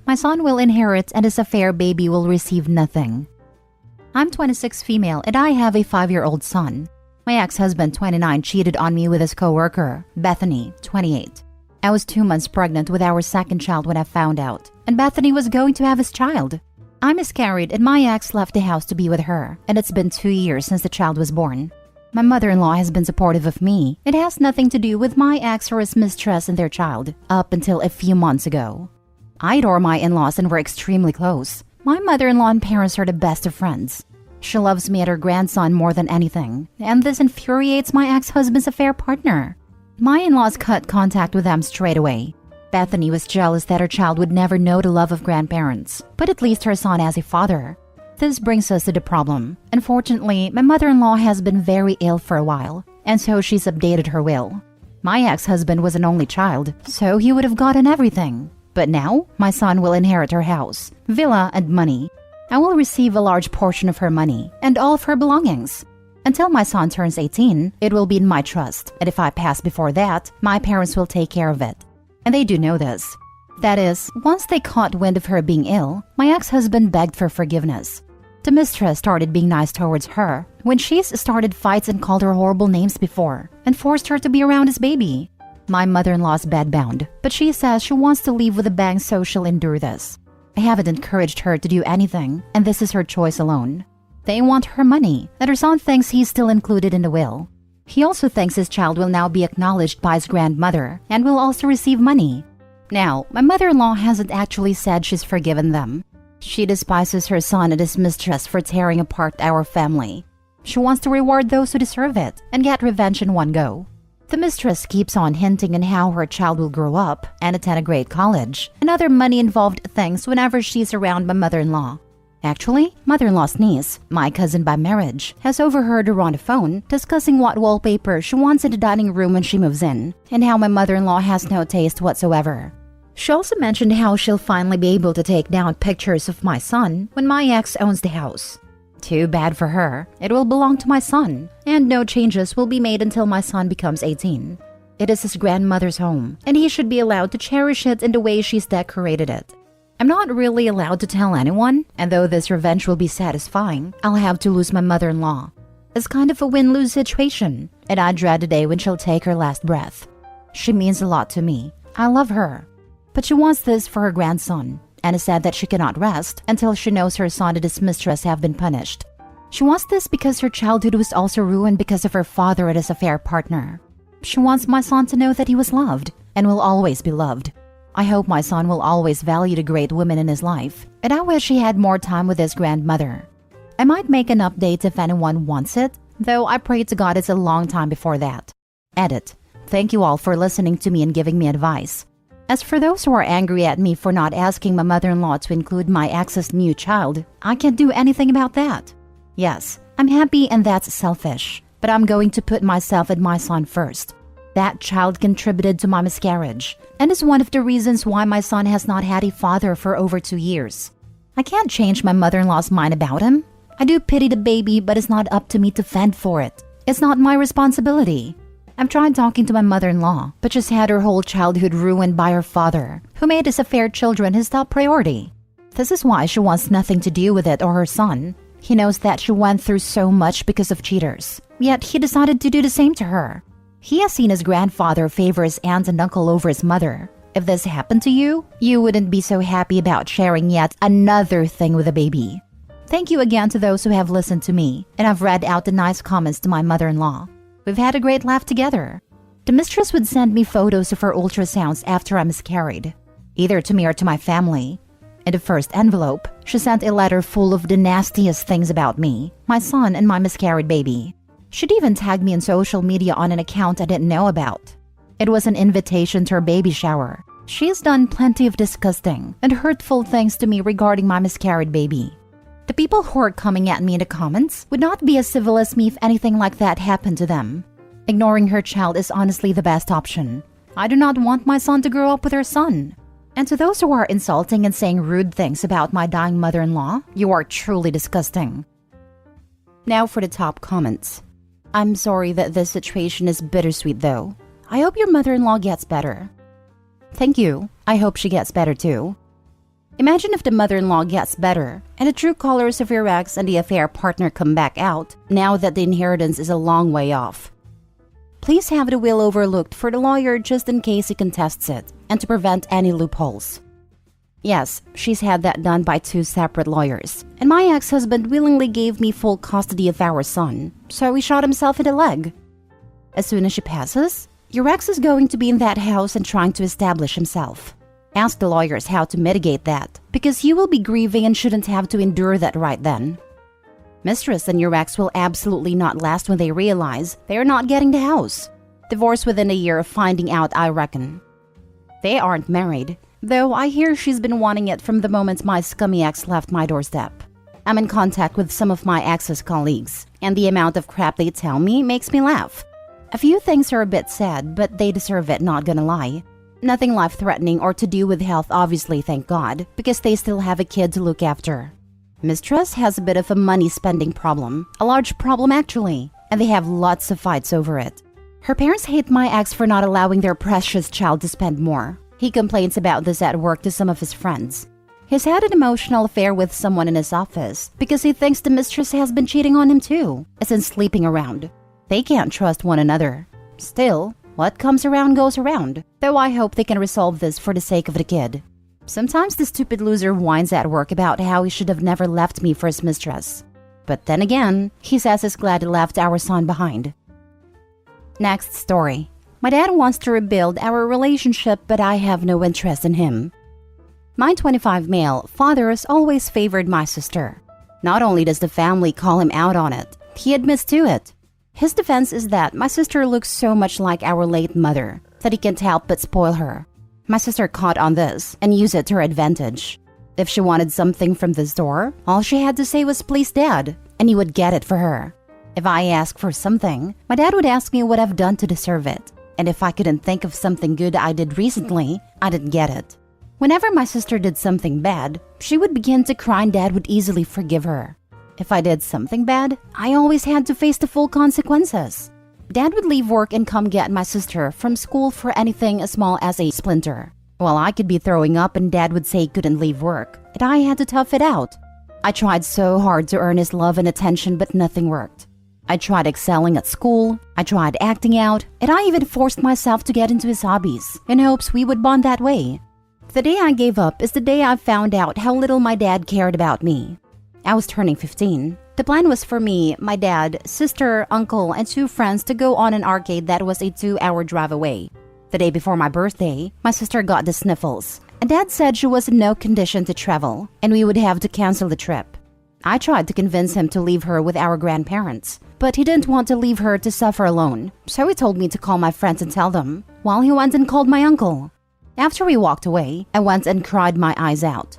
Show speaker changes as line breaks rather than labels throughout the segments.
My son will inherit and his affair baby will receive nothing. I'm 26 female and I have a 5-year-old son. My ex-husband, 29, cheated on me with his co-worker, Bethany, 28. I was 2 months pregnant with our second child when I found out, and Bethany was going to have his child. I miscarried and my ex left the house to be with her, and it's been 2 years since the child was born. My mother-in-law has been supportive of me. It has nothing to do with my ex or his mistress and their child, up until a few months ago. I adore my in-laws and we're extremely close. My mother-in-law and parents are the best of friends. She loves me and her grandson more than anything, and this infuriates my ex-husband's affair partner. My in-laws cut contact with them straight away. Bethany was jealous that her child would never know the love of grandparents, but at least her son has a father. This brings us to the problem. Unfortunately, my mother-in-law has been very ill for a while, and so she's updated her will. My ex-husband was an only child, so he would have gotten everything. But now, my son will inherit her house, villa, and money. I will receive a large portion of her money and all of her belongings. Until my son turns 18, it will be in my trust, and if I pass before that, my parents will take care of it. And they do know this. That is, once they caught wind of her being ill, my ex-husband begged for forgiveness. The mistress started being nice towards her when she's started fights and called her horrible names before, and forced her to be around his baby. My mother-in-law's bedbound, but she says she wants to leave with a bang so she'll endure this. I haven't encouraged her to do anything, and this is her choice alone. They want her money, and her son thinks he's still included in the will. He also thinks his child will now be acknowledged by his grandmother, and will also receive money. Now, my mother-in-law hasn't actually said she's forgiven them. She despises her son and his mistress for tearing apart our family. She wants to reward those who deserve it, and get revenge in one go. The mistress keeps on hinting on how her child will grow up and attend a great college and other money-involved things whenever she's around my mother-in-law. Actually, mother-in-law's niece, my cousin by marriage, has overheard her on the phone discussing what wallpaper she wants in the dining room when she moves in, and how my mother-in-law has no taste whatsoever. She also mentioned how she'll finally be able to take down pictures of my son when my ex owns the house. Too bad for her. It will belong to my son, and no changes will be made until my son becomes 18. It is his grandmother's home, and he should be allowed to cherish it in the way she's decorated it. I'm not really allowed to tell anyone, and though this revenge will be satisfying, I'll have to lose my mother-in-law. It's kind of a win-lose situation, and I dread the day when she'll take her last breath. She means a lot to me. I love her. But she wants this for her grandson, and has said that she cannot rest until she knows her son and his mistress have been punished. She wants this because her childhood was also ruined because of her father and his affair partner. She wants my son to know that he was loved, and will always be loved. I hope my son will always value the great women in his life, and I wish he had more time with his grandmother. I might make an update if anyone wants it, though I pray to God it's a long time before that. Edit. Thank you all for listening to me and giving me advice. As for those who are angry at me for not asking my mother-in-law to include my ex's new child, I can't do anything about that. Yes, I'm happy and that's selfish, but I'm going to put myself and my son first. That child contributed to my miscarriage, and is one of the reasons why my son has not had a father for over 2 years. I can't change my mother-in-law's mind about him. I do pity the baby, but it's not up to me to fend for it. It's not my responsibility. I've tried talking to my mother-in-law, but she's had her whole childhood ruined by her father, who made his affair children his top priority. This is why she wants nothing to do with it or her son. He knows that she went through so much because of cheaters, yet he decided to do the same to her. He has seen his grandfather favor his aunt and uncle over his mother. If this happened to you, you wouldn't be so happy about sharing yet another thing with a baby. Thank you again to those who have listened to me, and I've read out the nice comments to my mother-in-law. We've had a great laugh together. The mistress would send me photos of her ultrasounds after I miscarried, either to me or to my family. In the first envelope, she sent a letter full of the nastiest things about me, my son, and my miscarried baby. She'd even tagged me in social media on an account I didn't know about. It was an invitation to her baby shower. She's done plenty of disgusting and hurtful things to me regarding my miscarried baby. The people who are coming at me in the comments would not be as civil as me if anything like that happened to them. Ignoring her child is honestly the best option. I do not want my son to grow up with her son. And to those who are insulting and saying rude things about my dying mother-in-law, you are truly disgusting. Now for the top comments. I'm sorry that this situation is bittersweet though. I hope your mother-in-law gets better." "Thank you. I hope she gets better too." Imagine if the mother-in-law gets better and the true colors of your ex and the affair partner come back out now that the inheritance is a long way off. Please have the will overlooked for the lawyer just in case he contests it and to prevent any loopholes. Yes, she's had that done by 2 separate lawyers, and my ex-husband willingly gave me full custody of our son, so he shot himself in the leg. As soon as she passes, your ex is going to be in that house and trying to establish himself. Ask the lawyers how to mitigate that, because you will be grieving and shouldn't have to endure that right then. Mistress and your ex will absolutely not last when they realize they are not getting the house. Divorce within a year of finding out, I reckon. They aren't married, though I hear she's been wanting it from the moment my scummy ex left my doorstep. I'm in contact with some of my ex's colleagues, and the amount of crap they tell me makes me laugh. A few things are a bit sad, but they deserve it, not gonna lie. Nothing life-threatening or to do with health, obviously, thank God, because they still have a kid to look after. Mistress has a bit of a money-spending problem, a large problem actually, and they have lots of fights over it. Her parents hate my ex for not allowing their precious child to spend more. He complains about this at work to some of his friends. He's had an emotional affair with someone in his office because he thinks the mistress has been cheating on him too, as in sleeping around. They can't trust one another. Still, what comes around goes around, though I hope they can resolve this for the sake of the kid. Sometimes the stupid loser whines at work about how he should have never left me for his mistress. But then again, he says he's glad he left our son behind. Next story. My dad wants to rebuild our relationship, but I have no interest in him. My 25 male father has always favored my sister. Not only does the family call him out on it, he admits to it. His defense is that my sister looks so much like our late mother that he can't help but spoil her. My sister caught on this and used it to her advantage. If she wanted something from the store, all she had to say was "please dad," and he would get it for her. If I asked for something, my dad would ask me what I've done to deserve it. And if I couldn't think of something good I did recently, I didn't get it. Whenever my sister did something bad, she would begin to cry and dad would easily forgive her. If I did something bad, I always had to face the full consequences. Dad would leave work and come get my sister from school for anything as small as a splinter. While I could be throwing up and dad would say he couldn't leave work, and I had to tough it out. I tried so hard to earn his love and attention, but nothing worked. I tried excelling at school, I tried acting out, and I even forced myself to get into his hobbies in hopes we would bond that way. The day I gave up is the day I found out how little my dad cared about me. I was turning 15. The plan was for me, my dad, sister, uncle, and 2 friends to go on an arcade that was a 2-hour drive away. The day before my birthday, my sister got the sniffles, and dad said she was in no condition to travel, and we would have to cancel the trip. I tried to convince him to leave her with our grandparents, but he didn't want to leave her to suffer alone, so he told me to call my friends and tell them, while he went and called my uncle. After we walked away, I went and cried my eyes out.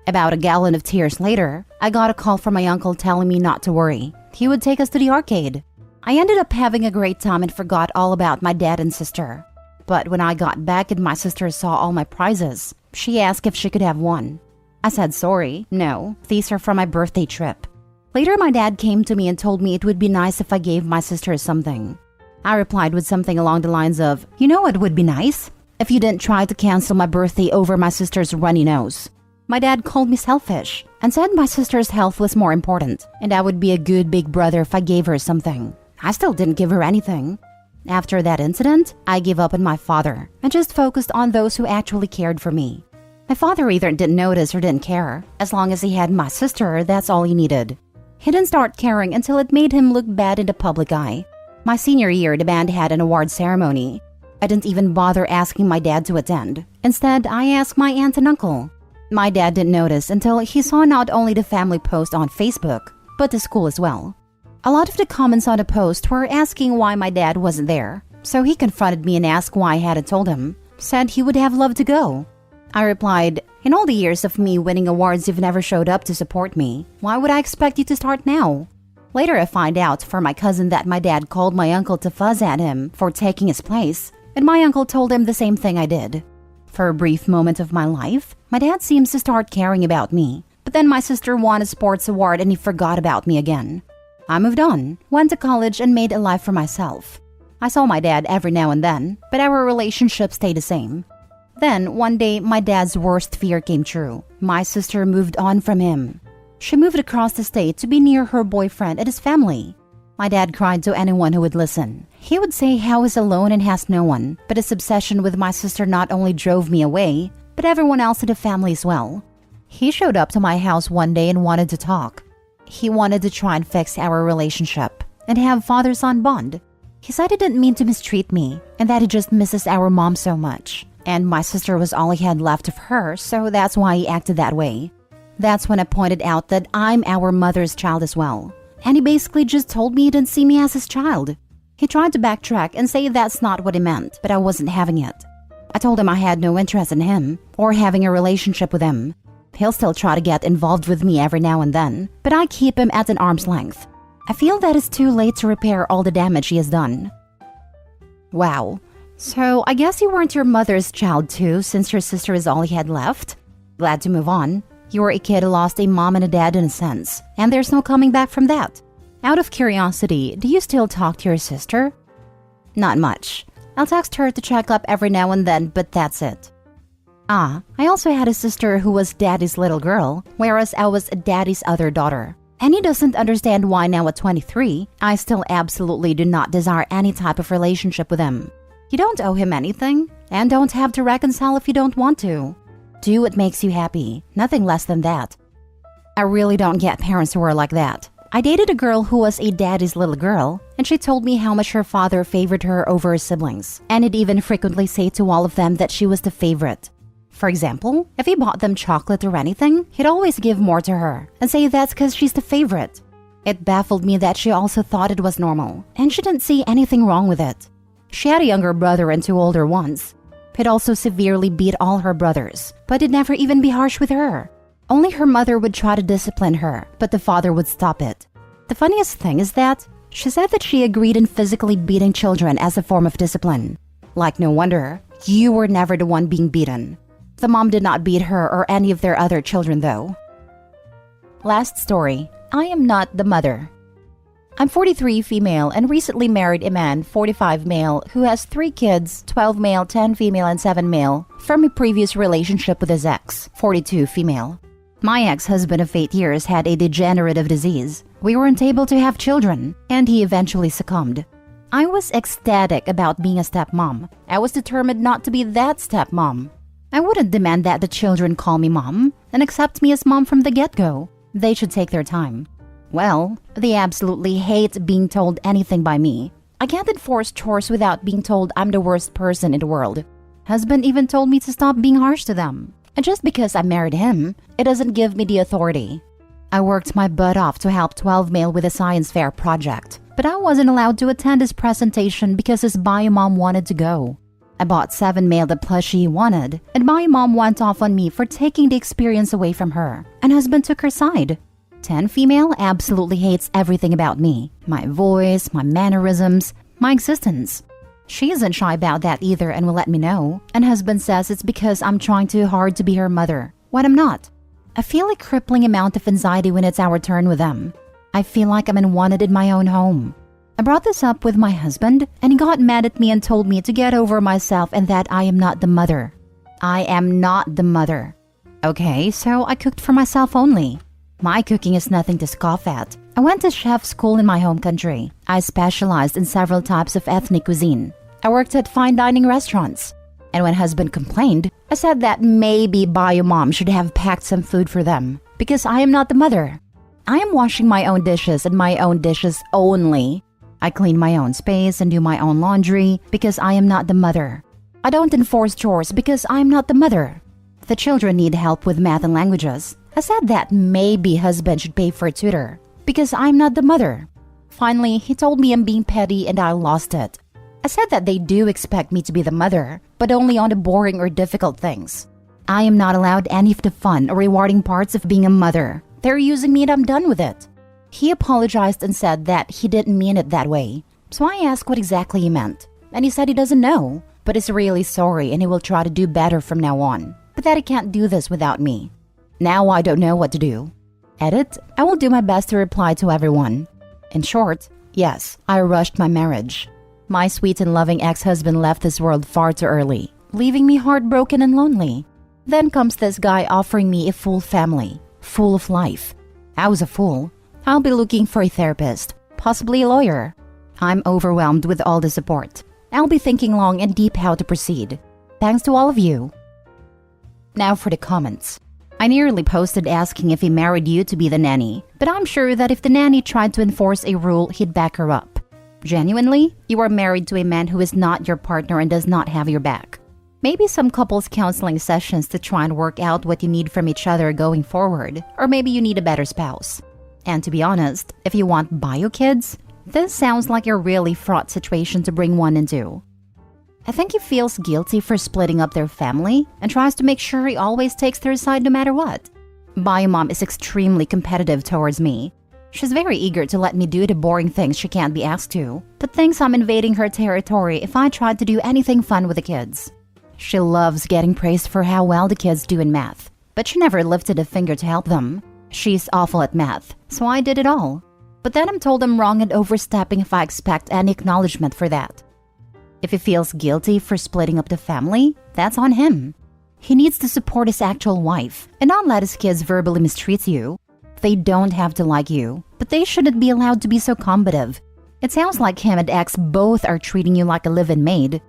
About a gallon of tears later, I got a call from my uncle telling me not to worry. He would take us to the arcade. I ended up having a great time and forgot all about my dad and sister. But when I got back and my sister saw all my prizes, she asked if she could have one. I said sorry, no, these are from my birthday trip. Later, my dad came to me and told me it would be nice if I gave my sister something. I replied with something along the lines of, "You know what would be nice? If you didn't try to cancel my birthday over my sister's runny nose." My dad called me selfish and said my sister's health was more important and I would be a good big brother if I gave her something. I still didn't give her anything. After that incident, I gave up on my father and just focused on those who actually cared for me. My father either didn't notice or didn't care. As long as he had my sister, that's all he needed. He didn't start caring until it made him look bad in the public eye. My senior year, the band had an award ceremony. I didn't even bother asking my dad to attend. Instead, I asked my aunt and uncle. My dad didn't notice until he saw not only the family post on Facebook, but the school as well. A lot of the comments on the post were asking why my dad wasn't there, so he confronted me and asked why I hadn't told him. Said he would have loved to go. I replied, "In all the years of me winning awards, you've never showed up to support me. Why would I expect you to start now?" Later, I find out from my cousin that my dad called my uncle to fuzz at him for taking his place, and my uncle told him the same thing I did. For a brief moment of my life, my dad seems to start caring about me, but then my sister won a sports award and he forgot about me again. I moved on, went to college, and made a life for myself. I saw my dad every now and then, but our relationship stayed the same. Then, one day, my dad's worst fear came true. My sister moved on from him. She moved across the state to be near her boyfriend and his family. My dad cried to anyone who would listen. He would say how he's alone and has no one, but his obsession with my sister not only drove me away, but everyone else in the family as well. He showed up to my house one day and wanted to talk. He wanted to try and fix our relationship and have father-son bond. He said he didn't mean to mistreat me and that he just misses our mom so much. And my sister was all he had left of her, so that's why he acted that way. That's when I pointed out that I'm our mother's child as well. And he basically just told me he didn't see me as his child. He tried to backtrack and say that's not what he meant, but I wasn't having it. I told him I had no interest in him or having a relationship with him. He'll still try to get involved with me every now and then, but I keep him at an arm's length. I feel that it's too late to repair all the damage he has done. Wow. So, I guess you weren't your mother's child too, since your sister is all he had left? Glad to move on. You were a kid who lost a mom and a dad in a sense, and there's no coming back from that. Out of curiosity, do you still talk to your sister? Not much. I'll text her to check up every now and then, but that's it. I also had a sister who was daddy's little girl, whereas I was daddy's other daughter. And he doesn't understand why now at 23, I still absolutely do not desire any type of relationship with him. You don't owe him anything, and don't have to reconcile if you don't want to. Do what makes you happy, nothing less than that. I really don't get parents who are like that. I dated a girl who was a daddy's little girl, and she told me how much her father favored her over her siblings, and he'd even frequently say to all of them that she was the favorite. For example, if he bought them chocolate or anything, he'd always give more to her, and say that's because she's the favorite. It baffled me that she also thought it was normal, and she didn't see anything wrong with it. She had a younger brother and 2 older ones. He'd also severely beat all her brothers, but he'd never even be harsh with her. Only her mother would try to discipline her, but the father would stop it. The funniest thing is that she said that she agreed in physically beating children as a form of discipline. Like no wonder, you were never the one being beaten. The mom did not beat her or any of their other children though. Last story. I am not the mother. I'm 43 female and recently married a man, 45 male, who has 3 kids, 12 male, 10 female, and 7 male, from a previous relationship with his ex, 42 female. My ex-husband of 8 years had a degenerative disease. We weren't able to have children, and he eventually succumbed. I was ecstatic about being a stepmom. I was determined not to be that stepmom. I wouldn't demand that the children call me mom and accept me as mom from the get-go. They should take their time. Well, they absolutely hate being told anything by me. I can't enforce chores without being told I'm the worst person in the world. Husband even told me to stop being harsh to them. And just because I married him, it doesn't give me the authority. I worked my butt off to help 12 male with a science fair project, but I wasn't allowed to attend his presentation because his bio mom wanted to go. I bought 7 male the plushie he wanted, and my mom went off on me for taking the experience away from her, and husband took her side. 10 female absolutely hates everything about me. My voice, my mannerisms, my existence. She isn't shy about that either and will let me know, and husband says it's because I'm trying too hard to be her mother, when I'm not. I feel a crippling amount of anxiety when it's our turn with them. I feel like I'm unwanted in my own home. I brought this up with my husband, and he got mad at me and told me to get over myself and that I am not the mother. I am not the mother. Okay, so I cooked for myself only. My cooking is nothing to scoff at. I went to chef school in my home country. I specialized in several types of ethnic cuisine. I worked at fine dining restaurants. And when husband complained, I said that maybe bio mom should have packed some food for them because I am not the mother. I am washing my own dishes and my own dishes only. I clean my own space and do my own laundry because I am not the mother. I don't enforce chores because I am not the mother. The children need help with math and languages. I said that maybe husband should pay for a tutor because I'm not the mother. Finally, he told me I'm being petty and I lost it. I said that they do expect me to be the mother, but only on the boring or difficult things. I am not allowed any of the fun or rewarding parts of being a mother. They're using me and I'm done with it. He apologized and said that he didn't mean it that way. So I asked what exactly he meant, and he said he doesn't know, but is really sorry and he will try to do better from now on, but that he can't do this without me. Now I don't know what to do. Edit, I will do my best to reply to everyone. In short, yes, I rushed my marriage. My sweet and loving ex-husband left this world far too early, leaving me heartbroken and lonely. Then comes this guy offering me a full family, full of life. I was a fool. I'll be looking for a therapist, possibly a lawyer. I'm overwhelmed with all the support. I'll be thinking long and deep how to proceed. Thanks to all of you. Now for the comments. I nearly posted asking if he married you to be the nanny, but I'm sure that if the nanny tried to enforce a rule, he'd back her up. Genuinely, you are married to a man who is not your partner and does not have your back. Maybe some couples counseling sessions to try and work out what you need from each other going forward, or maybe you need a better spouse. And to be honest, if you want bio kids, this sounds like a really fraught situation to bring one into. I think he feels guilty for splitting up their family and tries to make sure he always takes their side no matter what. Bio mom is extremely competitive towards me. She's very eager to let me do the boring things she can't be asked to, but thinks I'm invading her territory if I try to do anything fun with the kids. She loves getting praised for how well the kids do in math, but she never lifted a finger to help them. She's awful at math, so I did it all. But then I'm told I'm wrong and overstepping if I expect any acknowledgement for that. If he feels guilty for splitting up the family, that's on him. He needs to support his actual wife and not let his kids verbally mistreat you. They don't have to like you, but they shouldn't be allowed to be so combative. It sounds like him and ex both are treating you like a live-in maid.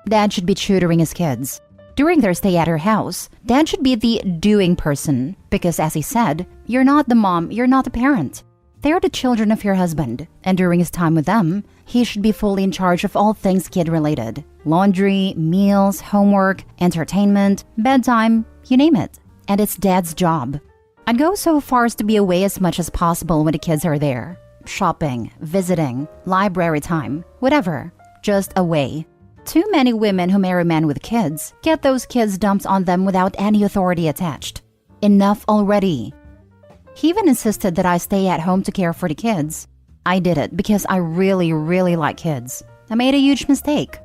Dad should be tutoring his kids. During their stay at her house, Dad should be the doing person because, as he said, you're not the mom, you're not the parent. They're the children of your husband, and during his time with them, he should be fully in charge of all things kid-related. Laundry, meals, homework, entertainment, bedtime, you name it. And it's Dad's job. I'd go so far as to be away as much as possible when the kids are there. Shopping, visiting, library time, whatever. Just away. Too many women who marry men with kids get those kids dumped on them without any authority attached. Enough already. He even insisted that I stay at home to care for the kids. I did it because I really like kids. I made a huge mistake.